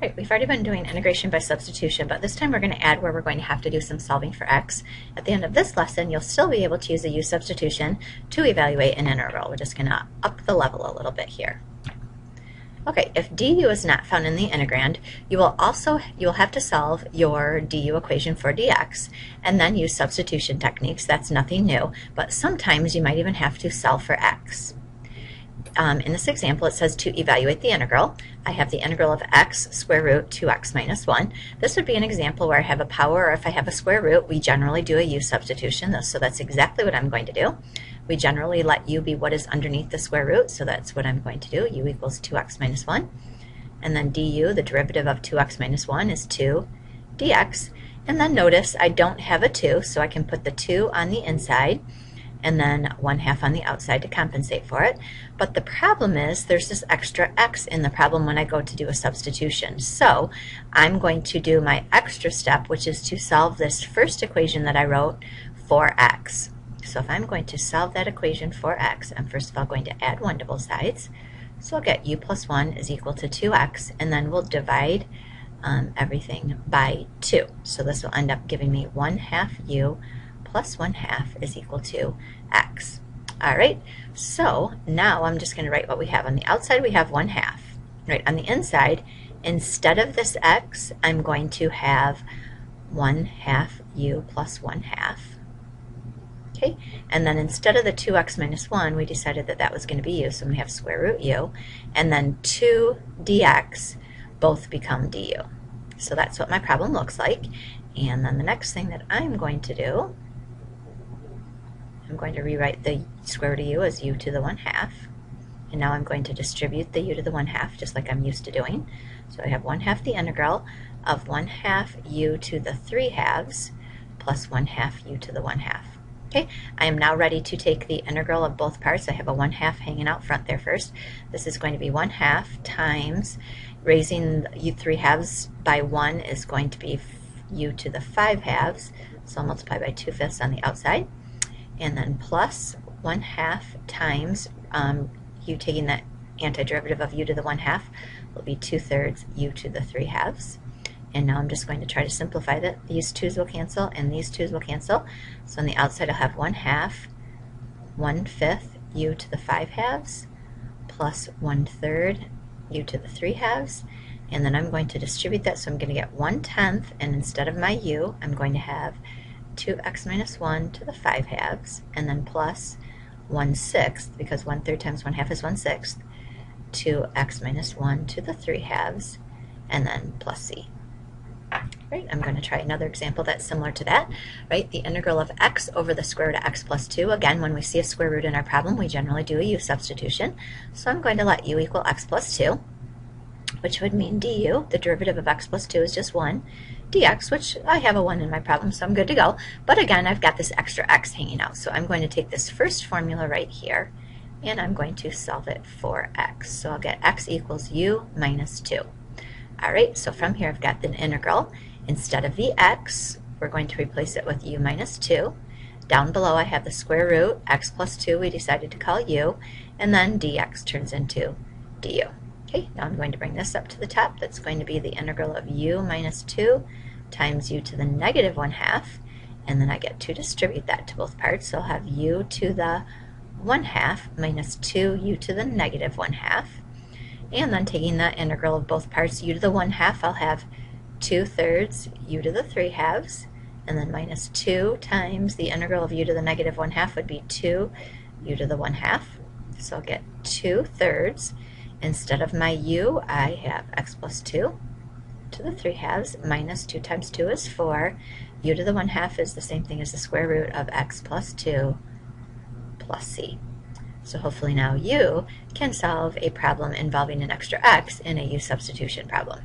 Right, we've already been doing integration by substitution, but this time we're going to add where we're going to have to do some solving for x. At the end of this lesson, you'll still be able to use a u-substitution to evaluate an integral. We're just going to up the level a little bit here. Okay, if du is not found in the integrand, you'll have to solve your du equation for dx, and then use substitution techniques. That's nothing new, but sometimes you might even have to solve for x. In this example, it says to evaluate the integral. I have the integral of x square root 2x minus 1. This would be an example where I have a power, or if I have a square root, we generally do a u substitution. So that's exactly what I'm going to do. We generally let u be what is underneath the square root, so that's what I'm going to do. U equals 2x minus 1. And then du, the derivative of 2x minus 1, is 2 dx. And then notice I don't have a 2, so I can put the 2 on the inside and then 1/2 on the outside to compensate for it. But the problem is there's this extra x in the problem when I go to do a substitution. So I'm going to do my extra step, which is to solve this first equation that I wrote for x. So if I'm going to solve that equation for x, I'm first of all going to add 1 to both sides. So I'll get u plus 1 is equal to 2x, and then we'll divide everything by 2. So this will end up giving me 1/2 u plus 1/2 is equal to x. All right, so now I'm just going to write what we have. On the outside we have 1/2. Right, on the inside, instead of this x, I'm going to have 1/2 u plus 1/2. Okay, and then instead of the 2x minus 1, we decided that that was going to be u, so I'm going to have square root u, and then 2 dx both become du. So that's what my problem looks like. And then the next thing that I'm going to do, I'm going to rewrite the square root of u as u to the 1/2. And now I'm going to distribute the u to the 1/2 just like I'm used to doing. So I have 1/2 the integral of 1/2 u to the 3/2 plus 1/2 u to the 1/2. Okay, I am now ready to take the integral of both parts. I have a 1/2 hanging out front there first. This is going to be 1/2 times raising u 3/2 by 1 is going to be u to the 5/2. So I'll multiply by 2/5 on the outside. And then plus 1/2 times u taking the antiderivative of u to the 1/2 will be 2/3 u to the 3/2. And now I'm just going to try to simplify that. These 2's will cancel and these 2's will cancel. So on the outside I'll have 1/2, 1/5 u to the 5/2 plus 1/3 u to the 3/2. And then I'm going to distribute that, so I'm going to get 1/10, and instead of my u, I'm going to have 2x minus 1 to the 5/2, and then plus 1/6, because 1/3 times 1/2 is 1/6, 2x minus 1 to the 3/2, and then plus c. Right, I'm going to try another example that's similar to that. Right, the integral of x over the square root of x plus 2. Again, when we see a square root in our problem, we generally do a u substitution. So I'm going to let u equal x plus 2, which would mean du, the derivative of x plus 2 is just 1, dx, which I have a 1 in my problem, so I'm good to go. But again, I've got this extra x hanging out, so I'm going to take this first formula right here, and I'm going to solve it for x. So I'll get x equals u minus 2. All right, so from here I've got the integral. Instead of the x, we're going to replace it with u minus 2. Down below I have the square root, x plus 2 we decided to call u, and then dx turns into du. Okay, now I'm going to bring this up to the top. That's going to be the integral of u minus 2 times u to the negative 1/2, and then I get to distribute that to both parts. So I'll have u to the 1/2 minus 2u to the negative 1/2. And then taking the integral of both parts, u to the 1/2, I'll have 2/3 u to the 3/2, and then minus 2 times the integral of u to the negative 1/2 would be 2 u to the 1/2. So I'll get 2/3. Instead of my u, I have x plus 2 to the 3/2 minus 2 times 2 is 4. U to the 1/2 is the same thing as the square root of x plus 2 plus c. So hopefully now you can solve a problem involving an extra x in a u substitution problem.